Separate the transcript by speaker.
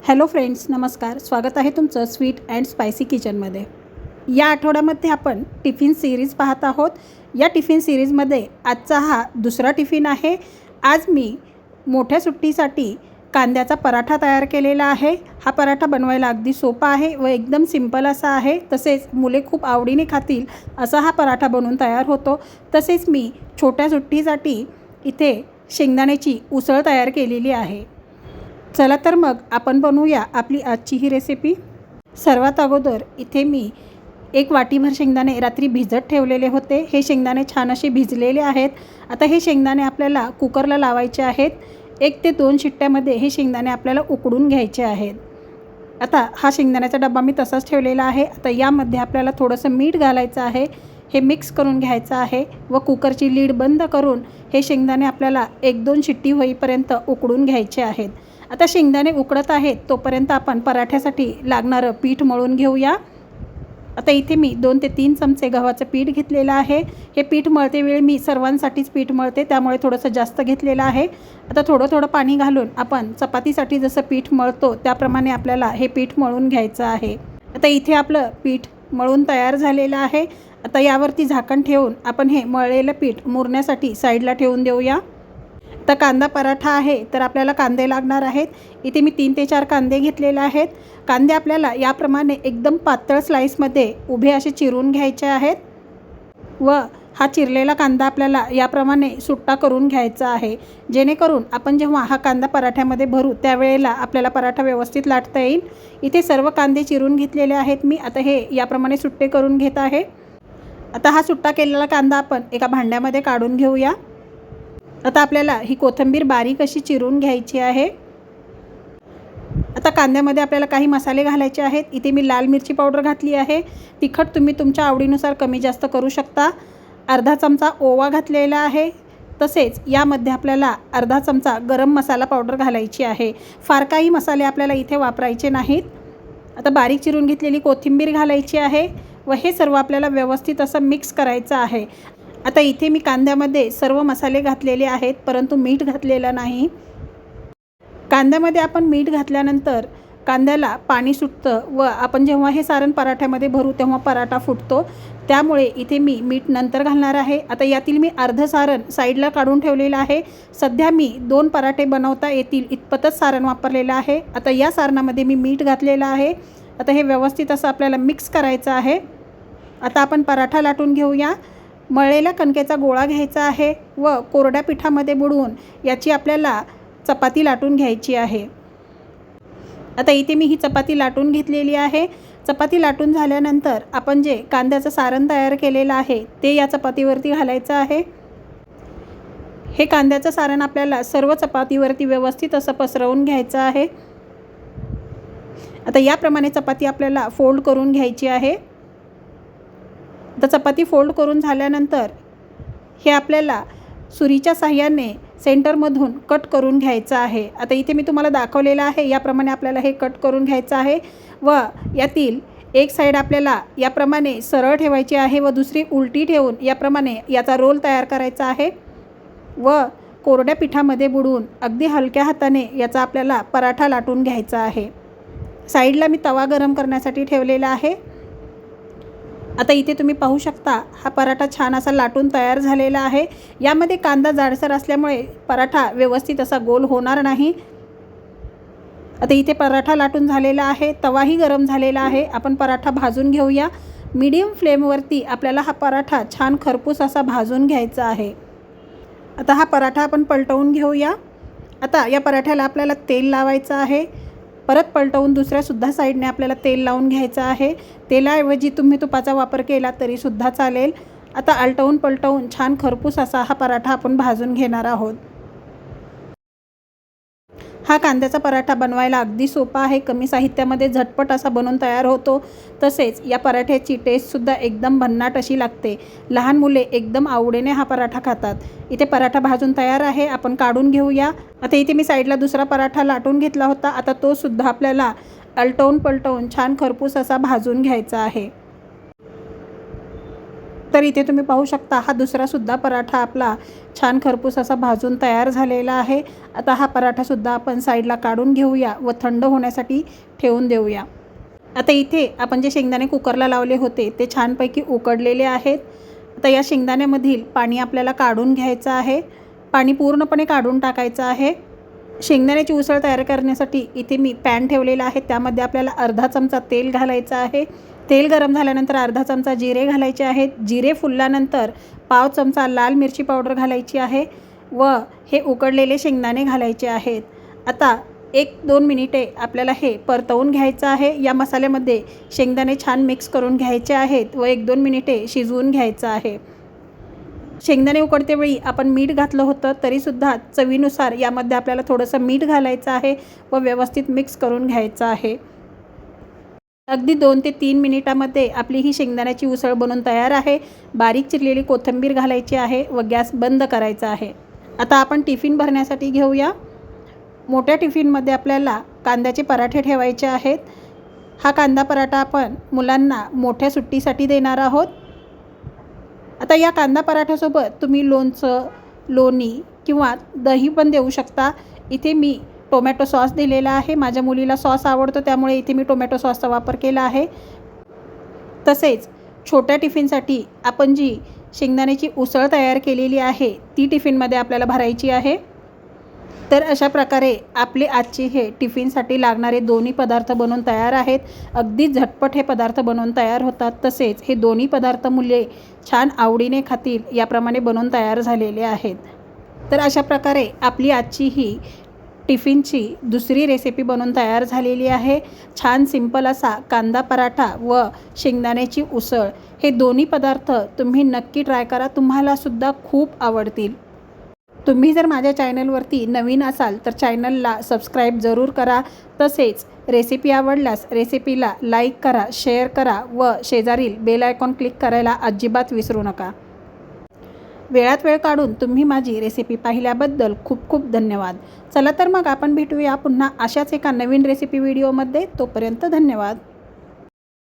Speaker 1: Hello friends, नमस्कार. स्वागत आहे तुमचं स्वीट अँड स्पायसी किचनमध्ये. या आठवड्यामध्ये आपण टिफिन सिरीज पाहत आहोत. या टिफिन सिरीजमध्ये आजचा हा दुसरा टिफिन आहे. आज मी मोठ्या सुट्टीसाठी कांद्याचा पराठा तयार केलेला आहे. हा पराठा बनवायला अगदी सोपा आहे व एकदम सिंपल असा आहे. तसेच मुले खूप आवडीने खातील असा हा पराठा बनवून तयार होतो. तसेच मी छोट्या सुट्टीसाठी इथे शेंगदाण्याची उसळ तयार केलेली आहे. चला तर मग आपण बनवूया आपली आजची ही रेसिपी. सर्वात अगोदर इथे मी 1 वाटीभर शेंगदाणे रात्री भिजत ठेवलेले होते. हे शेंगदाणे छान असे भिजलेले आहेत. आता हे शेंगदाणे आपल्याला कुकरला लावायचे आहेत. 1 ते 2 शिट्ट्यामध्ये हे शेंगदाणे आपल्याला उकडून घ्यायचे आहेत. आता हा शेंगदाण्याचा डबा मी तसाच ठेवलेला आहे. आता यामध्ये आपल्याला थोडंसं मीठ घालायचं आहे. हे मिक्स करून घ्यायचं आहे व कुकरची लीड बंद करून हे शेंगदाणे आपल्याला 1-2 शिट्टी होईपर्यंत उकडून घ्यायचे आहेत. आता शेंगदाणे उकडत आहेत तोपर्यंत आपण पराठ्यासाठी लागणारं पीठ मळून घेऊया. आता इथे मी 2 ते 3 चमचे गव्हाचं पीठ घेतलेलं आहे. हे पीठ मळते वेळी मी सर्वांसाठीच पीठ मळते, त्यामुळे थोडंसं जास्त घेतलेलं आहे. आता थोडं थोडं पाणी घालून आपण चपातीसाठी जसं पीठ मळतो त्याप्रमाणे आपल्याला हे पीठ मळून घ्यायचं आहे. आता इथे आपलं पीठ मळून तयार झालेलं आहे. आता यावरती झाकण ठेवून आपण हे मळलेलं पीठ मुरण्यासाठी साईडला ठेवून देऊया. आता कांदा पराठा आहे तर आपल्याला कांदे लागणार आहेत. इथे मी 3 ते 4 कांदे घेतलेले आहेत. कांदे आपल्याला याप्रमाणे एकदम पातळ स्लाईसमध्ये उभे असे चिरून घ्यायचे आहेत व हा चिरलेला कांदा आपल्याला याप्रमाणे सुट्टा करून घ्यायचा आहे, जेणेकरून आपण जेव्हा हा कांदा पराठ्यामध्ये भरू त्यावेळेला आपल्याला पराठा व्यवस्थित लाटता येईल. इथे सर्व कांदे चिरून घेतलेले आहेत मी. आता हे याप्रमाणे सुट्टे करून घेत आहे. आता हा सुट्टा केलेला कांदा आपण एका भांड्यामध्ये काढून घेऊया. आता आपल्याला ही कोथिंबीर बारीक अशी चिरून घ्यायची आहे. आता कांद्यामध्ये आपल्याला काही मसाले घालायचे आहेत. इथे मी लाल मिरची पावडर घातली आहे. तिखट तुम्ही तुमच्या आवडीनुसार कमी जास्त करू शकता. अर्धा चमचा ओवा घातलेला आहे. तसेच यामध्ये आपल्याला अर्धा चमचा गरम मसाला पावडर घालायची आहे. फार काही मसाले आपल्याला इथे वापरायचे नाहीत. आता बारीक चिरून घेतलेली कोथिंबीर घालायची आहे व हे सर्व आपल्याला व्यवस्थित असं मिक्स करायचं आहे. आता इथे मी कांद्यामध्ये सर्व मसाले घातलेले आहेत, परंतु मीठ घातलेलं नाही. कांद्यामध्ये आपण मीठ घातल्यानंतर कांद्याला पाणी सुटतं व आपण जेव्हा हे सारण पराठ्यामध्ये भरू तेव्हा पराठा फुटतो, त्यामुळे इथे मी मीठ नंतर घालणार आहे. आता यातील मी अर्धं सारण साईडला काढून ठेवलेलं आहे. सध्या मी 2 पराठे बनवता येतील इतपतच सारण वापरलेलं आहे. आता या सारणामध्ये मी मीठ घातलेलं आहे. आता हे व्यवस्थित असं आपल्याला मिक्स करायचं आहे. आता आपण पराठा लाटून घेऊया. मळलेल्या कणकेचा गोळा घ्यायचा आहे व कोरड्या पिठामध्ये बुडवून याची आपल्याला चपाती लाटून घ्यायची आहे. आता इथे मी ही चपाती लाटून घेतलेली आहे. चपाती लाटून झाल्यानंतर आपण जे कांद्याचं सारण तयार केलेलं आहे ते या चपातीवरती घालायचं आहे. हे कांद्याचं सारण आपल्याला सर्व चपातीवरती व्यवस्थित असं पसरवून घ्यायचं आहे. आता याप्रमाणे चपाती आपल्याला फोल्ड करून घ्यायची आहे. आता चपाती फोल्ड करून झाल्यानंतर हे आपल्याला सुरीच्या साहाय्याने सेंटरमधून कट करून घ्यायचं आहे. आता इथे मी तुम्हाला दाखवलेलं आहे याप्रमाणे आपल्याला हे कट करून घ्यायचं आहे व यातील एक साईड आपल्याला याप्रमाणे सरळ ठेवायची आहे व दुसरी उलटी ठेवून याप्रमाणे याचा रोल तयार करायचा आहे व कोरड्या पिठामध्ये बुडवून अगदी हलक्या हाताने याचा आपल्याला पराठा लाटून घ्यायचा आहे. साईडला मी तवा गरम करण्यासाठी ठेवलेला आहे. आता इथे तुम्ही पाहू शकता हा पराठा छान असा लाटून तयार झालेला आहे. यामध्ये कांदा जाडसर असल्यामुळे पराठा व्यवस्थित असा गोल होणार नाही. आता इथे पराठा लाटून झालेला आहे. तवाही गरम झालेला आहे. आपण पराठा भाजून घेऊया. मीडियम फ्लेमवरती आपल्याला हा पराठा छान खरपूस असा भाजून घ्यायचा आहे. आता हा पराठा आपण पलटवून घेऊया. आता या पराठ्याला आपल्याला तेल लावायचं आहे. परत पलटवून दुसऱ्यासुद्धा साईडने आपल्याला तेल लावून घ्यायचं आहे. तेलाऐवजी तुम्ही तुपाचा वापर केला तरीसुद्धा चालेल. आता आलटवून पलटवून छान खरपूस असा हा पराठा आपण भाजून घेणार आहोत. हा कांद्याचा पराठा बनवायला अगदी सोपा आहे. कमी साहित्यामध्ये झटपट असा बनवून तयार होतो. तसेच या पराठ्याची टेस्टसुद्धा एकदम भन्नाट अशी लागते. लहान मुले एकदम आवडीने हा पराठा खातात. इथे पराठा भाजून तयार आहे. आपण काढून घेऊया. आता इथे मी साईडला दुसरा पराठा लाटून घेतला होता. आता तो सुद्धा आपल्याला आलटवून पलटवून छान खरपूस असा भाजून घ्यायचा आहे. तर इथे तुम्ही पाहू शकता हा दुसरासुद्धा पराठा आपला छान खरपूस असा भाजून तयार झालेला आहे. आता हा पराठासुद्धा आपण साईडला काढून घेऊया व थंड होण्यासाठी ठेवून देऊया. आता इथे आपण जे शेंगदाणे कुकरला लावले होते ते छानपैकी उकडलेले आहेत. आता या शेंगदाण्यामधील पाणी आपल्याला काढून घ्यायचं आहे. पाणी पूर्णपणे काढून टाकायचं आहे. शेंगदाण्याची उसळ तयार करण्यासाठी इथे मी पॅन ठेवलेला आहे. त्यामध्ये आपल्याला अर्धा चमचा तेल घालायचं आहे. तेल गरम झाल्यानंतर अर्धा चमचा जिरे घालायचे आहेत. जिरे फुलल्यानंतर पाव चमचा लाल मिरची पावडर घालायची आहे व हे उकडलेले शेंगदाणे घालायचे आहेत. आता 1-2 मिनिटे आपल्याला हे परतवून घ्यायचं आहे. या मसाल्यामध्ये शेंगदाणे छान मिक्स करून घ्यायचे आहेत व 1-2 मिनिटे शिजवून घ्यायचं आहे. शेंगदाणे उकडतेवेळी आपण मीठ घातलं होतं तरीसुद्धा चवीनुसार यामध्ये आपल्याला थोडंसं मीठ घालायचं आहे व व्यवस्थित मिक्स करून घ्यायचं आहे. अगदी 2 ते 3 मिनिटामध्ये आपली ही शेंगदाण्याची उसळ बनून तयार आहे. बारीक चिरलेली कोथिंबीर घालायची आहे व गॅस बंद करायचा आहे. आता आपण टिफिन भरण्यासाठी घेऊया. मोठ्या टिफिनमध्ये आपल्याला कांद्याचे पराठे ठेवायचे आहेत. हा कांदा पराठा आपण मुलांना मोठ्या सुट्टीसाठी देणार आहोत. आता या कांदा पराठ्यासोबत तुम्ही लोणचं, लोणी किंवा दही पण देऊ शकता. इथे मी टोमॅटो सॉस दिलेला आहे. माझ्या मुलीला सॉस आवडतो त्यामुळे इथे मी टोमॅटो सॉसचा वापर केला आहे. तसेच छोट्या टिफिनसाठी आपण जी शेंगदाण्याची उसळ तयार केलेली आहे ती टिफिनमध्ये आपल्याला भरायची आहे. तर अशा प्रकारे आपले आजचे हे टिफिनसाठी लागणारे दोन्ही पदार्थ बनवून तयार आहेत. अगदी झटपट हे पदार्थ बनवून तयार होतात. तसेच हे दोन्ही पदार्थ मुले छान आवडीने खातील याप्रमाणे बनवून तयार झालेले आहेत. तर अशा प्रकारे आपली आजची ही टिफिनची दुसरी रेसिपी बनवून तयार झालेली आहे. छान सिंपल असा कांदा पराठा व शेंगदाण्याची उसळ हे दोन्ही पदार्थ तुम्ही नक्की ट्राय करा. तुम्हालासुद्धा खूप आवडतील. तुम्ही जर माझ्या चॅनलवरती नवीन असाल तर चॅनलला सबस्क्राईब जरूर करा. तसेच रेसिपी आवडल्यास रेसिपीला लाईक करा, शेअर करा व शेजारील बेल आयकॉन क्लिक करायला अजिबात विसरू नका. वेळात वेळ काढून तुम्ही माझी रेसिपी पाहिल्याबद्दल खूप खूप धन्यवाद. चला तर मग आपण भेटूया पुन्हा अशाच एका नवीन रेसिपी व्हिडिओमध्ये. तोपर्यंत धन्यवाद.